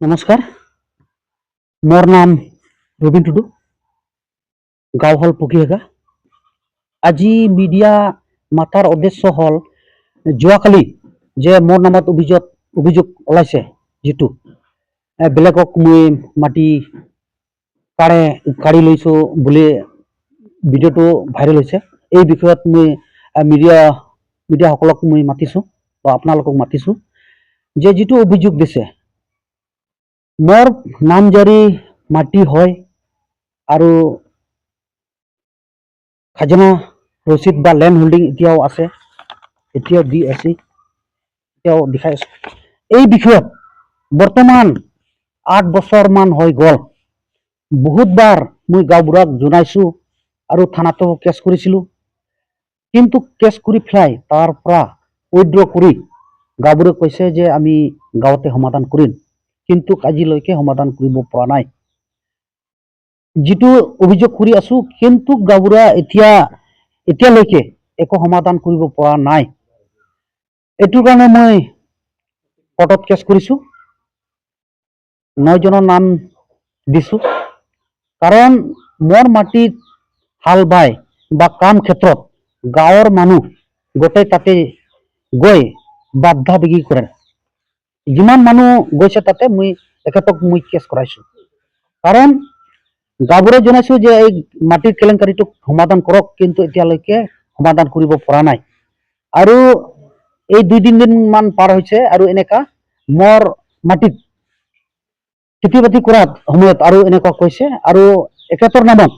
নমস্কাৰ, মোৰ নাম ৰবীন টুডু, গাঁও হল পকীহেগা। আজি মিডিয়া মাতাৰ উদ্দেশ্য হল যোৱাকালি যে মোৰ নামত অভিযোগ ওলাইছে, যিটো বেলেগক মই মাটি কাঢ়ি লৈছো বুলি ভিডিঅ'টো ভাইৰেল হৈছে। এই বিষয়ত মই মিডিয়াসকলক মই মাতিছোঁ বা আপোনালোকক মাতিছোঁ যে যিটো অভিযোগ দিছে মোৰ নামজাৰি মাটি হয় আৰু খাজনা ৰচিদ বা লেণ্ড হোল্ডিং এতিয়াও আছে, এতিয়াও দি আছে, এতিয়াও দেখাই আছো। এই বিষয়ত বৰ্তমান 8 বছৰমান হৈ গ'ল। বহুতবাৰ মই গাঁওবুঢ়াক জনাইছো আৰু থানাতো কেছ কৰিছিলোঁ, কিন্তু কেছ কৰি পেলাই তাৰ পৰা উইথড্ৰ কৰি গাঁওবুঢ়াই কৈছে যে আমি গাঁৱতে সমাধান কৰিম, কিন্তু আজিলৈকে সমাধান কৰিব পৰা নাই। যিটো অভিযোগ কৰি আছো, কিন্তু গাঁওবুঢ়া এতিয়ালৈকে একো সমাধান কৰিব পৰা নাই। এইটোৰ কাৰণে মই কোৰ্টত কেছ কৰিছো, 9 জনৰ নাম দিছো। কাৰণ মোৰ মাটিত হাল বাই বা কাম ক্ষেত্ৰত গাঁৱৰ মানুহ গোটেই তাতে গৈ বাধা বিঘি কৰে। যিমান মানুহ গৈছে তাতে মই এখেতক কেছ কৰাইছো। কাৰণ গাঁওবুঢ়াই জনাইছো যে এই মাটিৰ কেলেংকাৰীটোক সমাধান কৰক, কিন্তু এতিয়ালৈকে সমাধান কৰিব পৰা নাই। আৰু এই 2-3 দিন মান পাৰ হৈছে আৰু এনেকা মোৰ মাটিত খেতি বাতি কৰাৰ সময়ত আৰু এনেকুৱা কৈছে। আৰু এখেতৰ নামত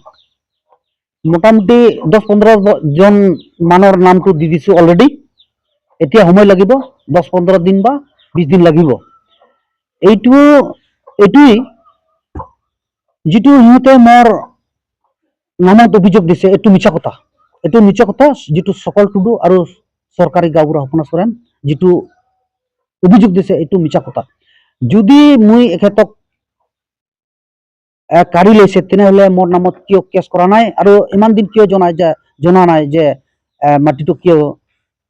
মোটামুটি 10-15 জন মানৰ নামটো দি দিছো অলৰেডি। এতিয়া সময় লাগিব 10-15 দিন বা 20 দিন লাগিব। এইটোৱেই যিটো সিহঁতে মোৰ নামত অভিযোগ দিছে, এইটো মিছা কথা। এইটো মিছা কথা। যিটো সকল টুডু আৰু চৰকাৰী গাঁওবুঢ়া সপনা চৰেন যিটো অভিযোগ দিছে, এইটো মিছা কথা। যদি মই এখেতক কাঢ়ি লৈছে, তেনেহলে মোৰ নামত কিয় কেছ কৰা নাই আৰু ইমান দিন কিয় জনা নাই যে মাটিটো কিয়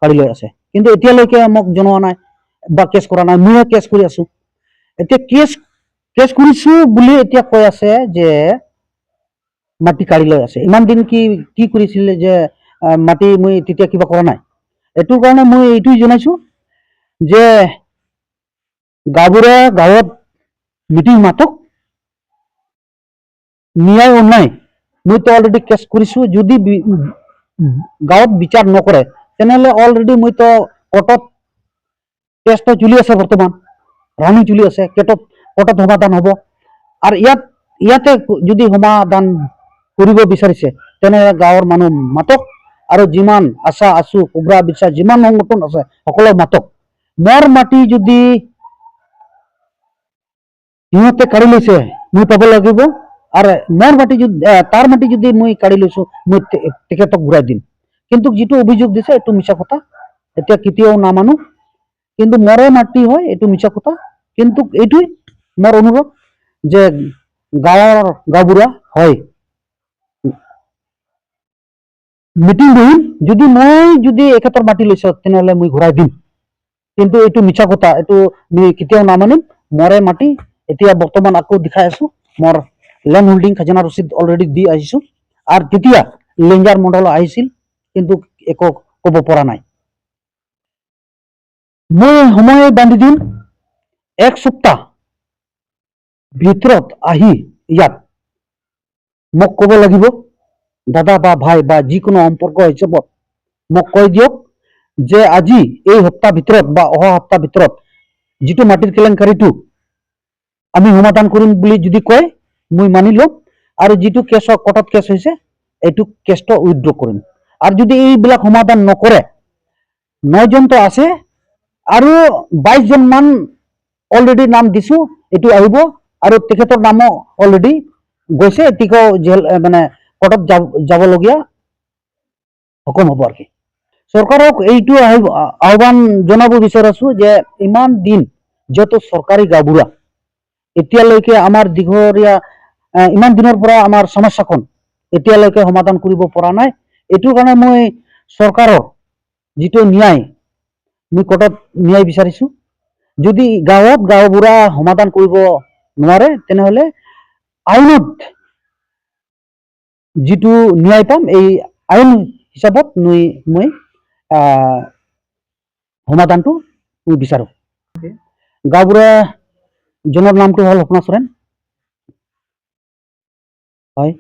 কাঢ়ি লৈ আছে। কিন্তু এতিয়ালৈকে মোক জনোৱা নাই বা কেছ কৰা নাই, মইহে কেছ কৰি আছো। এতিয়া কেছ কৰিছো বুলি এতিয়া কৈ আছে যে মাটি কাঢ়ি লৈ আছে। ইমান দিন কি কৰিছিলে যে মাটি মই তেতিয়া কিবা কৰা নাই। এইটোৰ কাৰণে মই এইটোৱে জনাইছো যে গাঁওবুঢ়াই গাঁৱত মিটিং মাতক, ন্যায় অন্যায় মইতো অলৰেডি কেছ কৰিছো। যদি গাঁৱত বিচাৰ নকৰে, তেনেহলে অলৰেডি মইতো কোৰ্টত কেছটো চলি আছে, বৰ্তমান ৰানিং চলি আছে, কোৰ্টত সমাধান হ'ব। আৰু ইয়াতে যদি সমাধান কৰিব বিচাৰিছে, তেনেহলে গাঁৱৰ মানুহ মাতক আৰু যিমান আশা আছু কুবৰা বিশ্বাস যিমান সংগঠন আছে সকলো মাতক। মোৰ মাটি যদি সিহঁতে কাঢ়ি লৈছে, মই পাব লাগিব। আৰু মোৰ মাটি যদি তাৰ মাটি যদি মই কাঢ়ি লৈছো, মই তেখেতক ঘূৰাই দিম। কিন্তু যিটো অভিযোগ দিছে এইটো মিছা কথা। এতিয়া কেতিয়াও নামানো, কিন্তু মোৰে মাটি হয়, এইটো মিছা কথা। কিন্তু এইটোৱেই মোৰ অনুৰোধ যে গাঁৱৰ গাঁওবুঢ়া হয় মিটিং বহিম। যদি এখেতৰ মাটি লৈছে, তেনেহলে মই ঘূৰাই দিম। কিন্তু এইটো মিছা কথা, এইটো মই কেতিয়াও নামানিম। মোৰে মাটি এতিয়া বৰ্তমান আকৌ দেখাই আছো, মোৰ লেণ্ড হোল্ডিং খাজনা ৰচিদ অলৰেডি দি আহিছো। আৰু তেতিয়া লিংগাৰ মণ্ডল আহিছিল, কিন্তু একো ক'ব পৰা নাই। মই সময় বান্ধি দিম, 1 সপ্তাহ ভিতৰত আহি ইয়াত মোক ক'ব লাগিব, দাদা বা ভাই বা যিকোনো সম্পৰ্ক হিচাপত মোক কৈ দিয়ক যে আজি এই সপ্তাহ ভিতৰত বা অহা সপ্তাহ ভিতৰত যিটো মাটিৰ কেলেংকাৰীটো আমি সমাধান কৰিম বুলি যদি কয়, মই মানি লম। আৰু যিটো কোৰ্টত কেছ হৈছে, এইটো কেছটো উইথড্ৰ কৰিম। আৰু যদি এইবিলাক সমাধান নকৰে, 9 জনটো আছে আৰু 22 জন মান অলৰেডি নাম দিছো, এইটো আহিব। আৰু তেখেতৰ নামো অলৰেডি গৈছে, এতিয়াও মানে কোৰ্টত যাবলগীয়া হুকুম হ'ব। আৰু কি চৰকাৰক এইটো আহ্বান জনাব বিচাৰিছো যে ইমান দিন যিহেতু চৰকাৰী গাঁওবুঢ়া এতিয়ালৈকে আমাৰ দীঘলীয়া ইমান দিনৰ পৰা আমাৰ সমস্যাখন এতিয়ালৈকে সমাধান কৰিব পৰা নাই। এইটোৰ কাৰণে মই চৰকাৰৰ যিটো ন্যায়, মই কোৰ্টত ন্যায় বিচাৰিছো যদি গাঁওবুঢ়া সমাধান কৰিব নোৱাৰে তেনেহলে আইনত যিটো ন্যায় পাম এই আইন হিচাপত মই সমাধানটো বিচাৰোঁ। গাঁওবুঢ়াজনৰ নামটো হ'ল অপনা চৰেন। হয়।